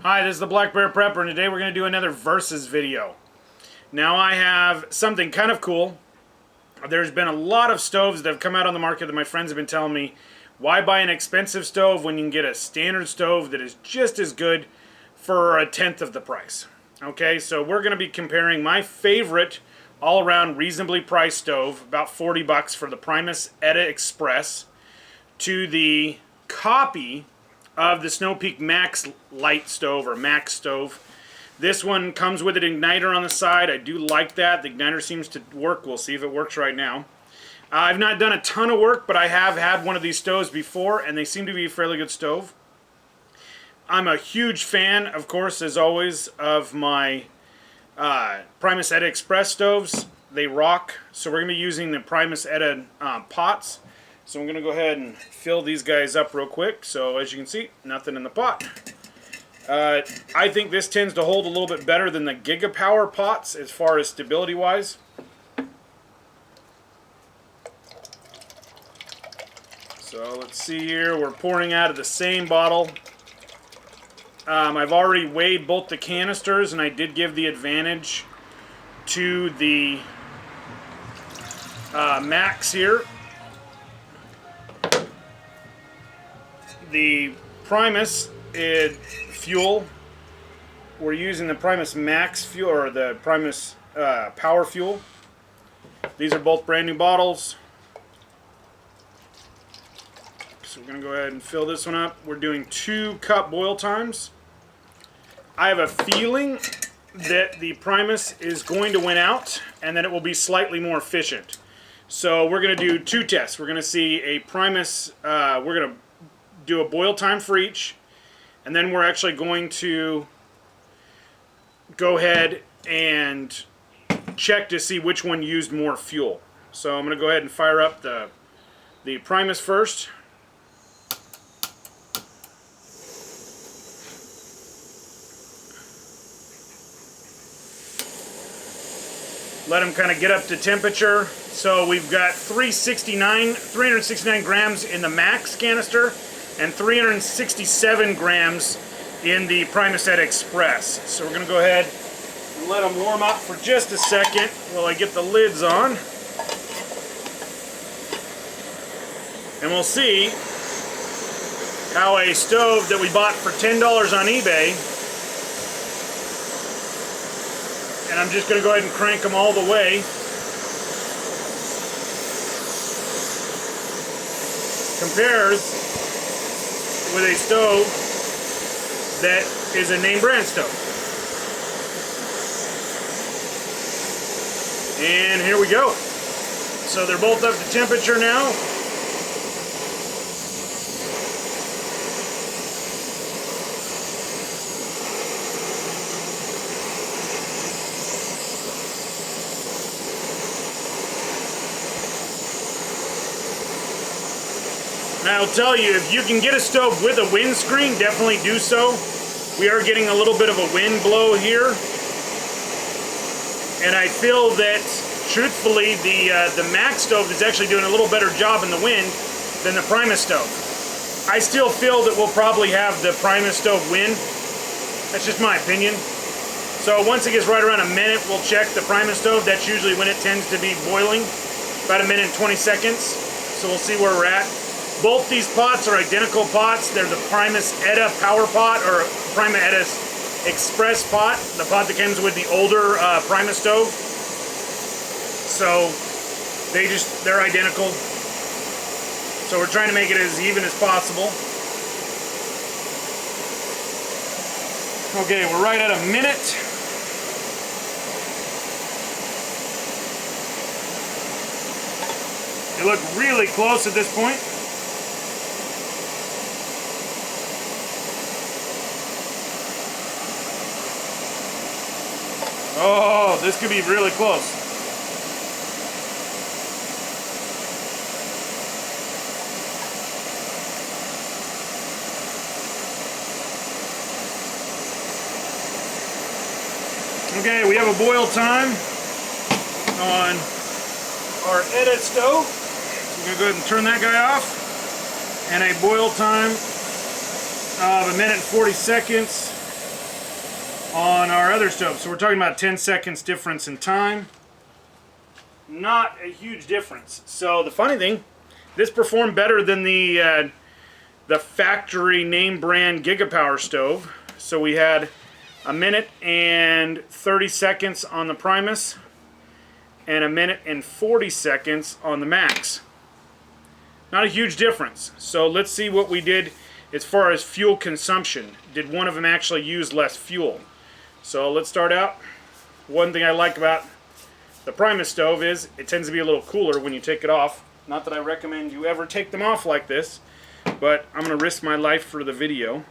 Hi, this is the Black Bear Prepper, and today we're going to do another versus video. Now I have something kind of cool. There's been a lot of stoves that have come out on the market that my friends have been telling me, why buy an expensive stove when you can get a standard stove that is just as good for a tenth of the price. Okay, so we're going to be comparing my favorite all-around reasonably priced stove, about 40 bucks for the Primus Etta Express, to the copy of the Snow Peak Max Light Stove or Max Stove. This one comes with an igniter on the side. I do like that. The igniter seems to work. We'll see if it works right now. I've not done a ton of work, but I have had one of these stoves before, and they seem to be a fairly good stove. I'm a huge fan, of course, as always, of my Primus Etta Express stoves. They rock. So we're going to be using the Primus Etta pots. So I'm going to go ahead and fill these guys up real quick. So as you can see, nothing in the pot. I think this tends to hold a little bit better than the Gigapower pots as far as stability wise. So let's see here, we're pouring out of the same bottle. I've already weighed both the canisters, and I did give the advantage to the Max here. The Primus fuel, we're using the Primus Max fuel, or the Primus Power Fuel. These are both brand new bottles. So we're going to go ahead and fill this one up. We're doing 2 cup boil times. I have a feeling that the Primus is going to win out, and that it will be slightly more efficient. So we're going to do 2 tests. We're going to see a Primus, we're going to do a boil time for each, and then we're actually going to go ahead and check to see which one used more fuel. So I'm going to go ahead and fire up the Primus first. Let them kind of get up to temperature. So we've got 369 grams in the Max canister and 367 grams in the Primus Etta Express. So we're going to go ahead and let them warm up for just a second while I get the lids on. And we'll see how a stove that we bought for $10 on eBay, and I'm just going to go ahead and crank them all the way, compares with a stove that is a name brand stove. And here we go. So they're both up to temperature now. And I'll tell you, if you can get a stove with a windscreen, definitely do so. We are getting a little bit of a wind blow here. And I feel that, truthfully, the Max stove is actually doing a little better job in the wind than the Primus stove. I still feel that we'll probably have the Primus stove win. That's just my opinion. So once it gets right around a minute, we'll check the Primus stove. That's usually when it tends to be boiling, about a minute and 20 seconds. So we'll see where we're at. Both these pots are identical pots. They're the Primus Etta Power Pot, or Primus Etta Express pot, the pot that comes with the older Primus stove. So they're identical. So we're trying to make it as even as possible. Okay, we're right at a minute. They look really close at this point. Oh, this could be really close. Okay, we have a boil time on our Etta stove. So we're going to go ahead and turn that guy off. And a boil time of 1 minute and 40 seconds on our other stove. So we're talking about 10 seconds difference in time. Not a huge difference. So the funny thing, this performed better than the factory name brand Gigapower stove. So we had a minute and 30 seconds on the Primus and a minute and 40 seconds on the Max. Not a huge difference. So let's see what we did as far as fuel consumption. Did one of them actually use less fuel? So let's start out. One thing I like about the Primus stove is it tends to be a little cooler when you take it off. Not that I recommend you ever take them off like this, but I'm going to risk my life for the video.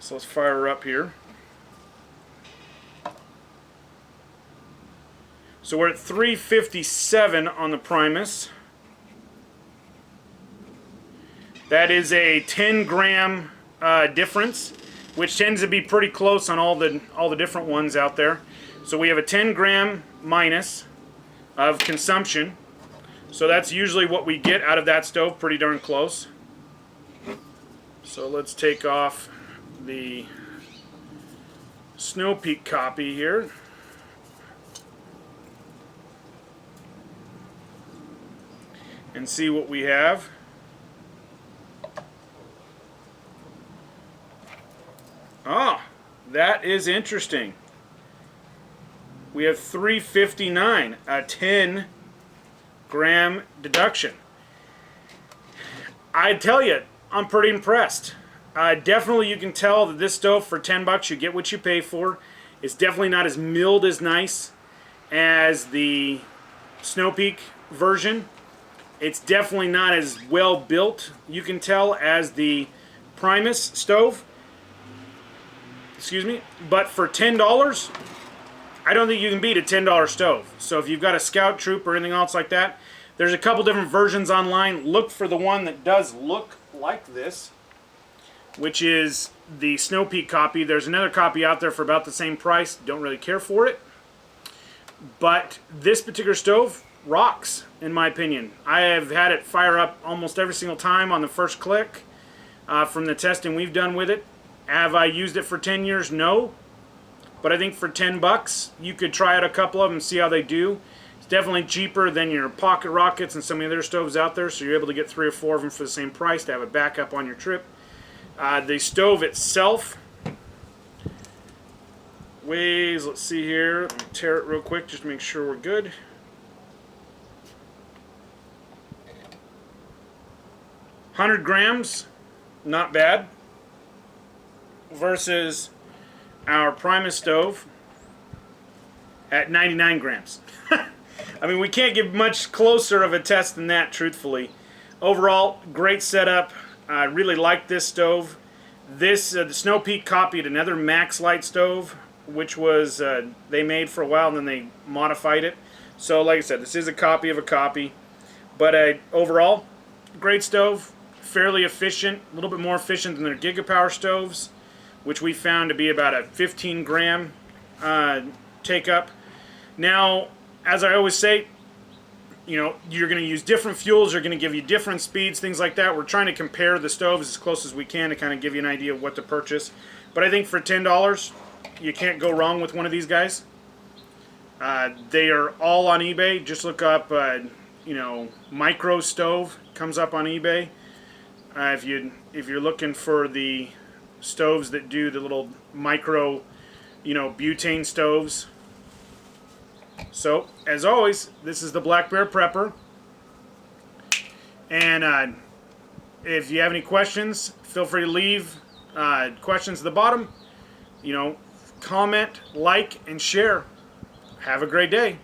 So let's fire her up here. So we're at 357 on the Primus. That is a 10 gram difference, which tends to be pretty close on all the different ones out there. So we have a 10 gram minus of consumption. So that's usually what we get out of that stove, pretty darn close. So let's take off the Snow Peak copy here. And see what we have. Oh, that is interesting. We have 359, a 10 gram deduction. I tell you, I'm pretty impressed. Definitely you can tell that this stove for 10 bucks you get what you pay for. It's definitely not as milled as nice as the Snow Peak version. It's definitely not as well built, you can tell, as the Primus stove. Excuse me. But for $10, I don't think you can beat a $10 stove. So if you've got a Scout Troop or anything else like that, there's a couple different versions online. Look for the one that does look like this, which is the Snow Peak copy. There's another copy out there for about the same price. Don't really care for it. But this particular stove rocks, in my opinion. I have had it fire up almost every single time on the first click from the testing we've done with it. Have I used it for 10 years? No. But I think for 10 bucks, you could try out a couple of them and see how they do. It's definitely cheaper than your Pocket Rockets and some of the other stoves out there, so you're able to get 3 or 4 of them for the same price to have a backup on your trip. The stove itself weighs, let's see here, let me tear it real quick just to make sure we're good. $100 grams, not bad, versus our Primus stove at 99 grams. I mean, we can't get much closer of a test than that, truthfully. Overall, great setup. I really like this stove. This, the Snow Peak copied another Max Light stove, which was they made for a while and then they modified it. So, like I said, this is a copy of a copy. But overall, great stove. Fairly efficient, a little bit more efficient than their Gigapower stoves, which we found to be about a 15 gram take up. Now, as I always say, you know, you're going to use different fuels, they're going to give you different speeds, things like that. We're trying to compare the stoves as close as we can to kind of give you an idea of what to purchase. But I think for $10, you can't go wrong with one of these guys. They are all on eBay. Just look up, you know, micro stove, comes up on eBay. If you're looking for the stoves that do the little micro, you know, butane stoves. So, as always, this is the Black Bear Prepper. And if you have any questions, feel free to leave questions at the bottom. You know, comment, like, and share. Have a great day.